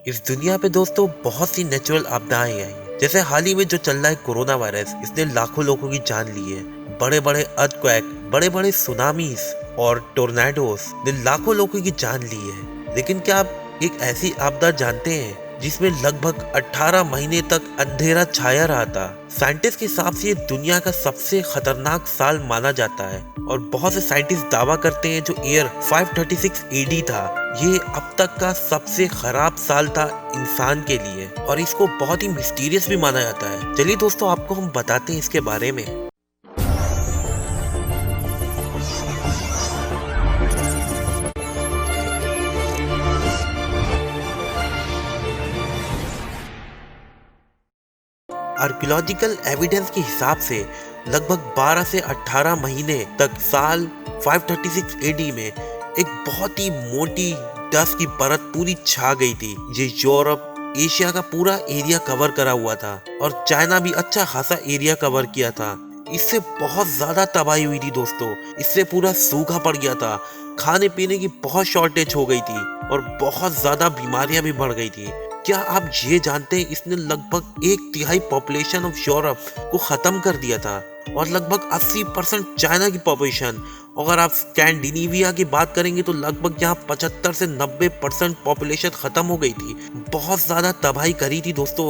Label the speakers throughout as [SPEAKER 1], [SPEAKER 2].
[SPEAKER 1] इस दुनिया पे दोस्तों बहुत सी नेचुरल आपदाएं आई हैं। जैसे हाल ही में जो चल रहा है कोरोना वायरस, इसने लाखों लोगों की जान ली है। बड़े बड़े अर्थक्वेक, बड़े बड़े सुनामीज और टोर्नेडोस ने लाखों लोगों की जान ली है। लेकिन क्या आप एक ऐसी आपदा जानते हैं जिसमें लगभग 18 महीने तक अंधेरा छाया रहा था? साइंटिस्ट के हिसाब से ये दुनिया का सबसे खतरनाक साल माना जाता है और बहुत से साइंटिस्ट दावा करते हैं जो ईयर 536 एडी था, ये अब तक का सबसे खराब साल था इंसान के लिए और इसको बहुत ही मिस्टीरियस भी माना जाता है। चलिए दोस्तों, आपको हम बताते हैं इसके बारे में। आर्कियोलॉजिकल एविडेंस के हिसाब से लगभग 12 से 18 महीने तक साल 536 एडी में एक बहुत ही मोटी डस्ट की परत पूरी छा गई थी। ये यूरोप, एशिया का पूरा एरिया कवर करा हुआ था और चाइना भी अच्छा खासा एरिया कवर किया था। इससे बहुत ज्यादा तबाही हुई थी दोस्तों। इससे पूरा सूखा पड़ गया था, खाने पीने की बहुत शॉर्टेज हो गई थी और बहुत ज्यादा बीमारियां भी बढ़ गई थी। क्या आप ये जानते हैं इसने लगभग 1/3 पॉपुलेशन ऑफ यूरोप को खत्म कर दिया था और लगभग 80% चाइना की पॉपुलेशन। अगर आप स्कैंडिनेविया की बात करेंगे तो लगभग यहाँ 75 से 90% पॉपुलेशन खत्म हो गई थी। बहुत ज्यादा तबाही करी थी दोस्तों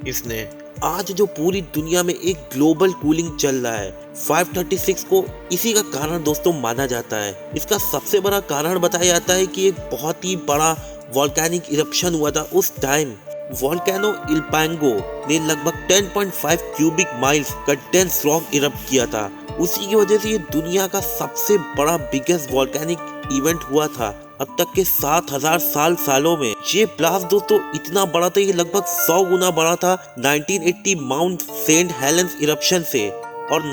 [SPEAKER 1] इसने। आज जो पूरी दुनिया में एक ग्लोबल कूलिंग चल रहा है, 536 को इसी का कारण दोस्तों माना जाता है। इसका सबसे बड़ा कारण बताया जाता है कि एक बहुत ही बड़ा वॉल्केनिक इरप्शन हुआ था उस टाइम। वॉल्केनो इल्पांगो ने लगभग 10.5 क्यूबिक माइल्स का डेंस रॉक इरप्ट किया था। उसी की वजह से ये दुनिया का सबसे बड़ा बिगेस्ट वॉल्केनिक इवेंट हुआ था अब तक के 7000 सालों में। ये ब्लास्ट दोस्तों इतना बड़ा था, ये लगभग 100 गुना बड़ा था 1980 माउंट सेंट हेलेंस इरप्शन से और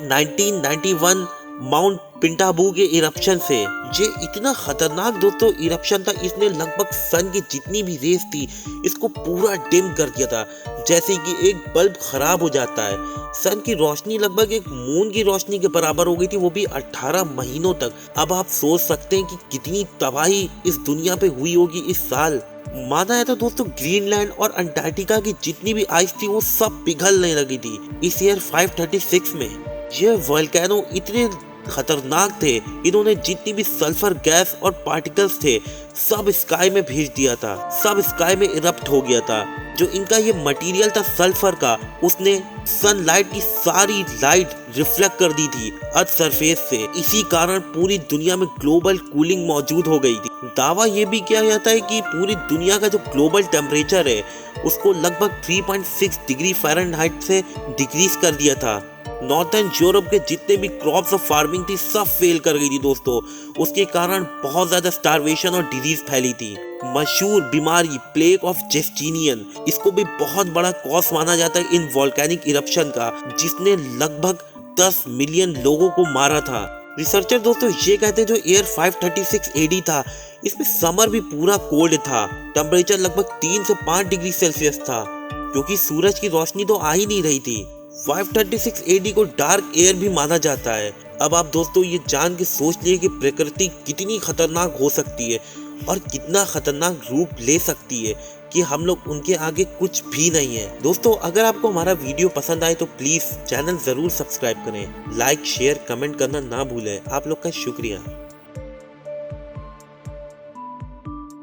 [SPEAKER 1] 1991 माउंट पिंटाबू के इरप्शन से। ये इतना खतरनाक दोस्तों इरप्शन था, इसने लगभग सन की जितनी भी रेस थी इसको पूरा डिम कर दिया था। जैसे कि एक बल्ब खराब हो जाता है, सन की रोशनी लगभग एक मून की रोशनी के बराबर हो गई थी, वो भी 18 महीनों तक। अब आप सोच सकते हैं कि कितनी तबाही इस दुनिया पे हुई होगी इस साल। माना जाता दोस्तों ग्रीनलैंड और अंटार्कटिका की जितनी भी आइस थी वो सब पिघलने लगी थी इस ईयर 536 में। ये वोल्केनो इतने खतरनाक थे, इन्होंने जितनी भी सल्फर गैस और पार्टिकल्स थे सब स्काई में भेज दिया था, सब स्काई में इरप्ट हो गया था। जो इनका ये मटेरियल था सल्फर का, उसने सनलाइट की सारी लाइट रिफ्लेक्ट कर दी थी अर्थ सरफेस से। इसी कारण पूरी दुनिया में ग्लोबल कूलिंग मौजूद हो गई थी। दावा ये भी किया जाता है कि पूरी दुनिया का जो ग्लोबल टेम्परेचर है उसको लगभग 3.6 डिग्री फ़ारेनहाइट से डिक्रीज कर दिया था। नॉर्थर्न यूरोप के जितने भी क्रॉप्स ऑफ फार्मिंग थी सब फेल कर गई थी दोस्तों। उसके कारण बहुत ज्यादा स्टार्वेशन और डिजीज फैली थी। मशहूर बीमारी प्लेग ऑफ जस्टिनियन, इसको भी बहुत बड़ा कॉज माना जाता है इन वॉल्केनिक इरप्शन का, जिसने लगभग 10 मिलियन लोगों को मारा था। रिसर्चर दोस्तों ये कहते हैं जो ईयर 536 एडी था इसमें समर भी पूरा कोल्ड था। टेम्परेचर लगभग 3 से 5 डिग्री सेल्सियस था क्योंकि सूरज की रोशनी तो आ ही नहीं रही थी। 536 एडी को डार्क एयर भी माना जाता है। अब आप दोस्तों ये जान के सोच लिए कि प्रकृति कितनी खतरनाक हो सकती है और कितना खतरनाक रूप ले सकती है कि हम लोग उनके आगे कुछ भी नहीं है। दोस्तों अगर आपको हमारा वीडियो पसंद आए तो प्लीज चैनल जरूर सब्सक्राइब करें, लाइक शेयर कमेंट करना ना भूलें। आप लोग का शुक्रिया।